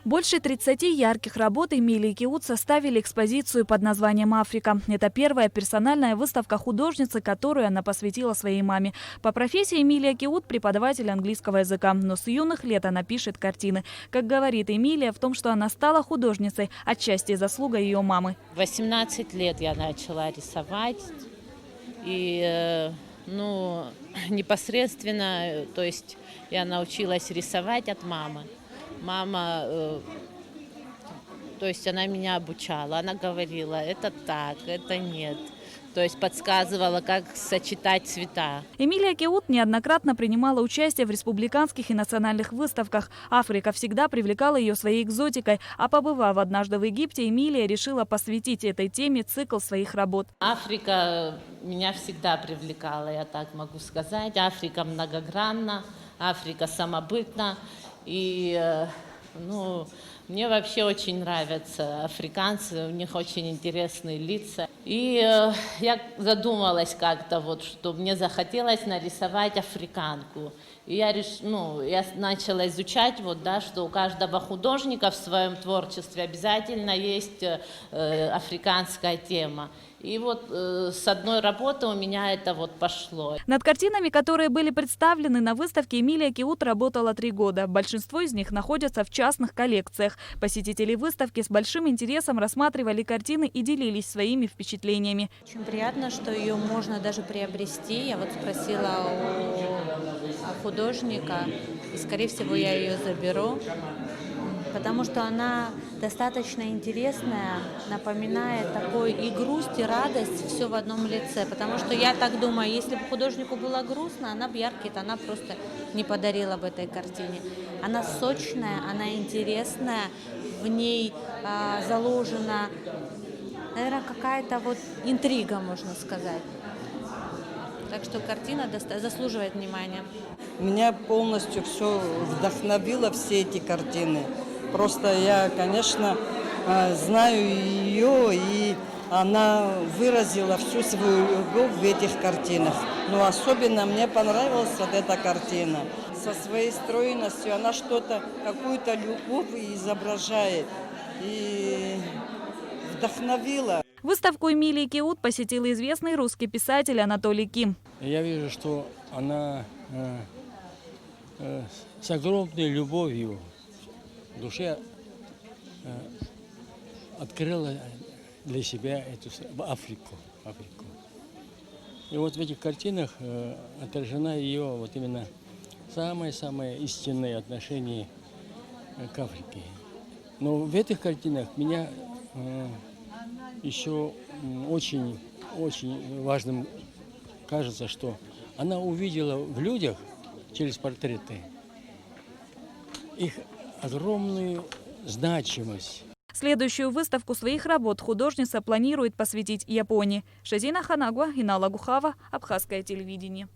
Больше 30 ярких работ Эмилии Киут составили экспозицию под названием «Африка». Это первая персональная выставка художницы, которую она посвятила своей маме. По профессии Эмилия Киут – преподаватель английского языка, но с юных лет она пишет картины. Как говорит Эмилия, в том, что она стала художницей, отчасти заслуга ее мамы. 18 лет я начала рисовать. И непосредственно, то есть я научилась рисовать от мамы. Мама, то есть она меня обучала, она говорила, это так, это нет. То есть подсказывала, как сочетать цвета. Эмилия Киут неоднократно принимала участие в республиканских и национальных выставках. Африка всегда привлекала ее своей экзотикой. А побывав однажды в Египте, Эмилия решила посвятить этой теме цикл своих работ. Африка меня всегда привлекала, я так могу сказать. Африка многогранна, Африка самобытна. И мне вообще очень нравятся африканцы, у них очень интересные лица. И я задумалась как-то, что мне захотелось нарисовать африканку. И я начала изучать, что у каждого художника в своем творчестве обязательно есть африканская тема. И с одной работы у меня это пошло. Над картинами, которые были представлены на выставке, Эмилия Киут работала 3 года. Большинство из них находятся в частных коллекциях. Посетители выставки с большим интересом рассматривали картины и делились своими впечатлениями. Очень приятно, что ее можно даже приобрести. Я спросила у художника, и, скорее всего, я ее заберу, потому что она достаточно интересная, напоминает такой и грусть, и радость, все в одном лице. Потому что я так думаю, если бы художнику было грустно, она бы яркий, она просто не подарила бы этой картине. Она сочная, она интересная, в ней заложена, наверное, какая-то интрига, можно сказать. Так что картина заслуживает внимания. Меня полностью все вдохновило, все эти картины. Просто я, конечно, знаю ее, и она выразила всю свою любовь в этих картинах. Но особенно мне понравилась эта картина. Со своей стройностью она какую-то любовь изображает и вдохновила. Выставку Эмилии Киут посетил известный русский писатель Анатолий Ким. Я вижу, что она с огромной любовью в душе открыла для себя эту Африку. И в этих картинах отражена ее именно самое истинное отношение к Африке. Но в этих картинах меня еще очень важным кажется, что она увидела в людях через портреты их огромную значимость. Следующую выставку своих работ художница планирует посвятить Японии. Шазина Ханагва, Инала Гухава, Абхазское телевидение.